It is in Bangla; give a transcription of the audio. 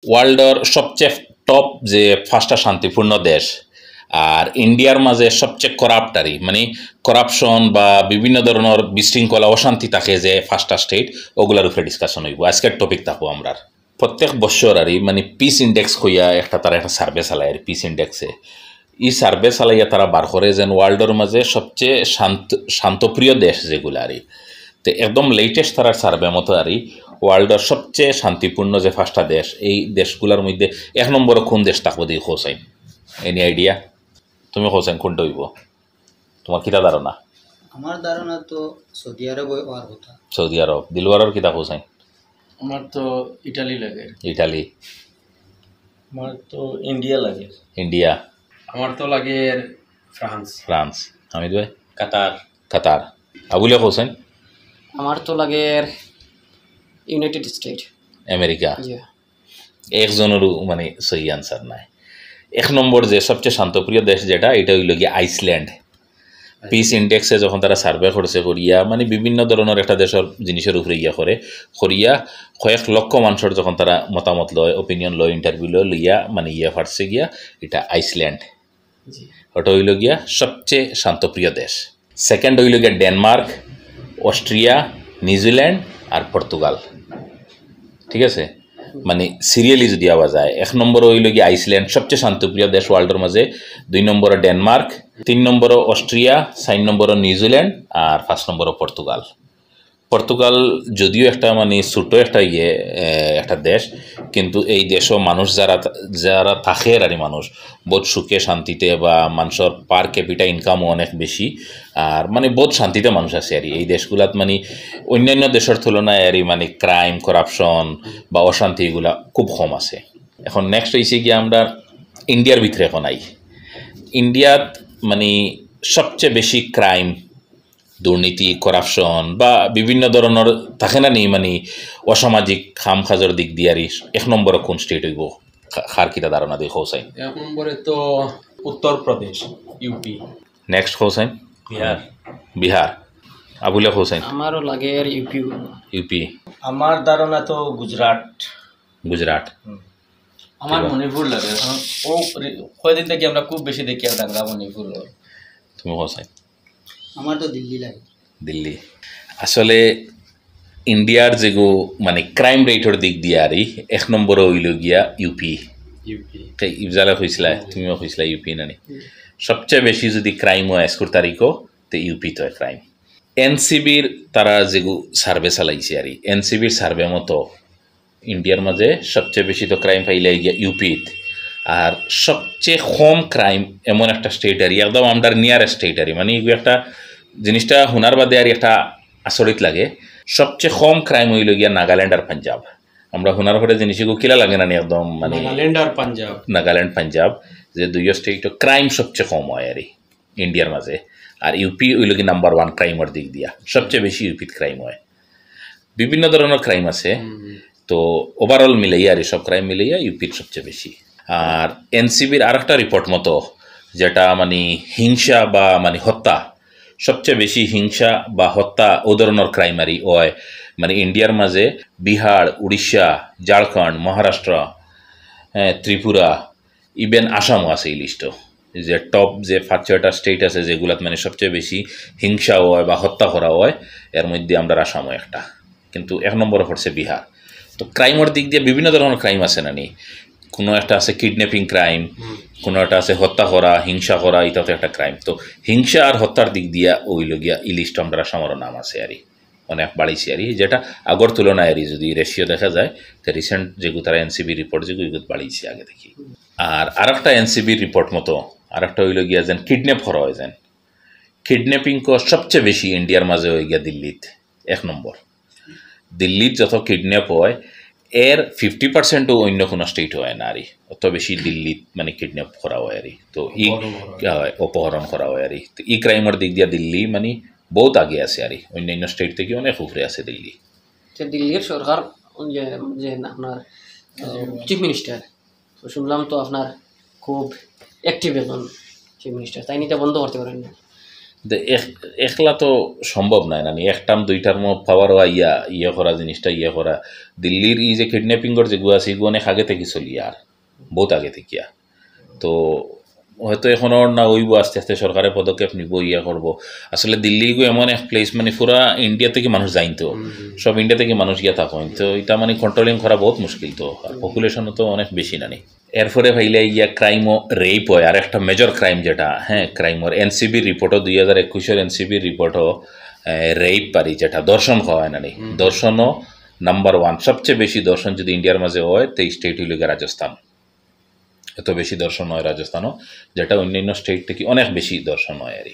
ওয়ার্ল্ডর সবচেয়ে টপ যে ফার্স্টটা শান্তিপূর্ণ দেশ আর ইন্ডিয়ার মাঝে সবচেয়ে করাপ্টারি মানে করাপশন বা বিভিন্ন ধরনের বিশৃঙ্খলা অশান্তি থাকে যে ফার্স্টটা স্টেট ওগুলার উপরে ডিসকাশন হইব আজকের টপিক থাকবো আমরা প্রত্যেক বছর আর মানে পিস ইন্ডেক্স হইয়া তারা একটা সার্ভে চালায় আর পিস ইন্ডেক্সে ই সার্ভে চালাইয়া তারা বার করে যেন ওয়ার্ল্ডের মাঝে সবচেয়ে শান্তপ্রিয় দেশ যেগুলো আর তো একদম লেটেস্ট তারা সার্ভে মতো আর ওয়ার্ল্ডের সবচেয়ে শান্তিপূর্ণ যে ফার্স্টটা দেশ এই দেশগুলোর মধ্যে এক নম্বরে কোন দেশ থাকবো দিয়ে হোসাইন এনি আইডিয়া তুমি হোসেন কোনটা হইব তোমার কিতা ধারণা? আমার ধারণা তো সৌদি আরব হওয়ার কথা। সৌদি আরব। দিলওয়ারের কিতা হোসেন? আমার তো ইটালি লাগে। ইটালি। আমার তো ইন্ডিয়া লাগে। ইন্ডিয়া। আমার তো লাগে ফ্রান্স। ফ্রান্স। হামিদ ভাই? কাতার। কাতার। আবুল হোসেন? আমার তো লাগে ইউনাইটেড স্টেট। আমেরিকা। একজনেরও মানে সহি আনসার নাই। এক নম্বর যে সবচেয়ে শান্তপ্রিয় দেশ যেটা এটা হইল গিয়ে আইসল্যান্ড। পিস ইন্ডেক্সে যখন তারা সার্ভে করছে করিয়া মানে বিভিন্ন ধরনের একটা দেশের জিনিসের উপরে করিয়া কয়েক লক্ষ মানুষের যখন তারা মতামত লয় ওপিনিয়ন লয় ইন্টারভিউ লইয়া মানে ফাটছে গিয়া এটা আইসল্যান্ড। ওটা হইল গিয়া সবচেয়ে শান্তপ্রিয় দেশ। সেকেন্ড হইল গিয়া ডেনমার্ক, অস্ট্রিয়া, নিউজিল্যান্ড আর পর্তুগাল। ঠিক আছে, মানে সিরিয়ালি যদি আওয়া যায় এক নম্বর হইল গিয়ে আইসল্যান্ড সবচেয়ে শান্তপ্রিয় দেশ ওয়ার্ল্ডের মাঝে, 2 নম্বর ডেনমার্ক, 3 নম্বর অস্ট্রিয়া, 4 নম্বর নিউজিল্যান্ড আর 5 নম্বর পর্তুগাল। পর্তুগাল যদিও একটা মানে ছোটো একটা দেশ কিন্তু এই দেশও মানুষ যারা থাকে আর মানুষ বহুত সুখে শান্তিতে বা মানুষের পার ক্যাপিটা ইনকামও অনেক বেশি আর মানে বহুত শান্তিতে মানুষ আছে আর এই দেশগুলাত মানে অন্যান্য দেশের তুলনায় আর মানে ক্রাইম করাপশন বা অশান্তি এগুলা খুব কম আছে। এখন নেক্সট হয়েছে গিয়ে আমরা ইন্ডিয়ার ভিতরে এখন আই। ইন্ডিয়াত মানে সবচেয়ে বেশি ক্রাইম, দুর্নীতি, করাপশন বা বিভিন্ন ধরনের থাকে না নি মানে অসামাজিক খাম খাজর দিক দিয়ে আর এক নম্বরে কোন স্টেট হইব খার কিটা ধারণা দিয়ে হোসাইন? এক নম্বরে তো উত্তরপ্রদেশ, ইউপি। নেক্সট হোসাইন? বিহার। বিহার। আবুলে হোসাইন? আমারও লাগে আর ইউপি। ইউপি। আমার ধারণা তো গুজরাট। গুজরাট। আমার মণিপুর লাগে। ও কয়দিন থেকে আমরা খুব বেশি দেখি আর দাঙ্গা মণিপুর। তুমি হোসাইন? আমার তো দিল্লি লাগে। দিল্লি। আসলে ইন্ডিয়ার যেগু মানে ক্রাইম রেটের দিক দিয়ে আর এক নম্বরে হইল গিয়া ইউপি। ইউপি ইফজালা হয়েছিলা, তুমিও হয়েছিলা ইউপি নানি? সবচেয়ে বেশি যদি ক্রাইম হয় 21 তারিখও তো ইউপি তো ক্রাইম। এনসিবির তারা যেগু সার্ভে চালাইছে আর এনসিবির সার্ভে মতো ইন্ডিয়ার মাঝে সবচেয়ে বেশি তো ক্রাইম পাইলে গিয়া ইউপিত আর সবচেয়ে কম ক্রাইম এমন একটা স্টেট আর একদম আমরা নিয়ারেস্ট স্টেট আর মানে এগুলো একটা জিনিসটা শোনার বাদে আর একটা আচরিত লাগে। সবচেয়ে কম ক্রাইম হইল গিয়া নাগাল্যান্ড আর পাঞ্জাব। আমরা শোনার পরে জিনিসগুলো কিলা লাগে না একদম মানে নাগাল্যান্ড পাঞ্জাব যে 2 স্টেট ক্রাইম সবচেয়ে কম হয় আর ইন্ডিয়ার মাঝে। আর ইউপি হইল কি নাম্বার 1 ক্রাইমের দিক দিয়া সবচেয়ে বেশি ইউপিত ক্রাইম হয়। বিভিন্ন ধরনের ক্রাইম আছে তো ওভারঅল মিলাইয়া আর সব ক্রাইম মিলাইয়া ইউপির সবচেয়ে বেশি। আর এনসিবির আর একটা রিপোর্ট মতো যেটা মানে হিংসা বা মানে হত্যা, সবচেয়ে বেশি হিংসা বা হত্যা ও ধরনের ক্রাইমারি হয় মানে ইন্ডিয়ার মাঝে বিহার, উড়িষ্যা, ঝাড়খণ্ড, মহারাষ্ট্র, ত্রিপুরা, ইভেন আসামও আছে এই লিস্টও। যে টপ যে 5-6টা স্টেট আছে যেগুলাত মানে সবচেয়ে বেশি হিংসা হয় বা হত্যা করা হয় এর মধ্যে আমরা আসামও একটা, কিন্তু 1 নম্বরে পড়ছে বিহার। তো ক্রাইমের দিক দিয়ে বিভিন্ন ধরনের ক্রাইম আছে না নি, কোনো একটা আছে কিডন্যাপিং ক্রাইম, কোনো একটা আছে হত্যা করা, হিংসা করা, এটা তো একটা ক্রাইম। তো হিংসা আর হত্যার দিক দিয়া ওইল গিয়া এই লিস্ট আমরা আসামের নাম আছে আর অনেক বাড়িছে আর যেটা আগর তুলনায় আর যদি রেশিও দেখা যায় তো রিসেন্ট যেগুলো তারা এনসিবি রিপোর্ট যেগুলো বাড়িয়েছে আগে দেখি। আর একটা এনসিবির রিপোর্ট মতো আর একটা হইল গিয়া যেন কিডন্যাপ করা হয় যেন কিডন্যাপিং সবচেয়ে বেশি ইন্ডিয়ার মাঝে হয়ে গিয়া দিল্লিত 1 নম্বর। দিল্লিত যত কিডন্যাপ হয় এর 50%ও অন্য কোনো স্টেট হয় না আর অত বেশি দিল্লিত মানে কিডন্যাপ করা হয় আর তো অপহরণ করা হয় আর তো এই ক্রাইমের দিক দিয়ে দিল্লি মানে বহুত আগে আছে আর অন্যান্য স্টেট থেকে অনেক উপরে আছে দিল্লি। দিল্লির সরকার যে আপনার চিফ মিনিস্টার শুনলাম তো আপনার খুব অ্যাক্টিভ একজন চিফ মিনিস্টার, তাই নিতে বন্ধ করতে পারেন না। একলা তো সম্ভব নয় না, একটাম দুইটার পাওয়ার ইয়ে করা জিনিসটা ইয়ে করা। দিল্লির এই যে কিডন্যাপিংয়ের যেগুলো আছে এগুলো অনেক আগে থেকে চলি, আর বহুত আগে থেকে। তো হয়তো এখন আর না ওইব, আস্তে আস্তে সরকারের পদক্ষেপ নিব, ইয়ে করবো। আসলে দিল্লি গো এমন এক প্লেস, মানে পুরা ইন্ডিয়া থেকে মানুষ যাইতো, সব ইন্ডিয়া থেকে মানুষ গিয়া থাকেন, তো এটা মানে কন্ট্রোলিং করা বহুত মুশকিল। তো আর পপুলেশনও তো অনেক বেশি নানি। এরপরে ভাইলে ইয়া ক্রাইমও রেপ হয়, আর একটা মেজর ক্রাইম যেটা, হ্যাঁ ক্রাইমর এনসিবির রিপোর্টও 2021 এনসিবির রিপোর্টও রেপ পারি, যেটা দর্শন হয় নানি। দর্শনও নাম্বার 1, সবচেয়ে বেশি দর্শন যদি ইন্ডিয়ার মাঝে হয় তো এই স্টেট হইল রাজস্থান। এত বেশি দর্শন হয় রাজস্থানও, যেটা অন্যান্য স্টেট থেকে অনেক বেশি দর্শন হয় আর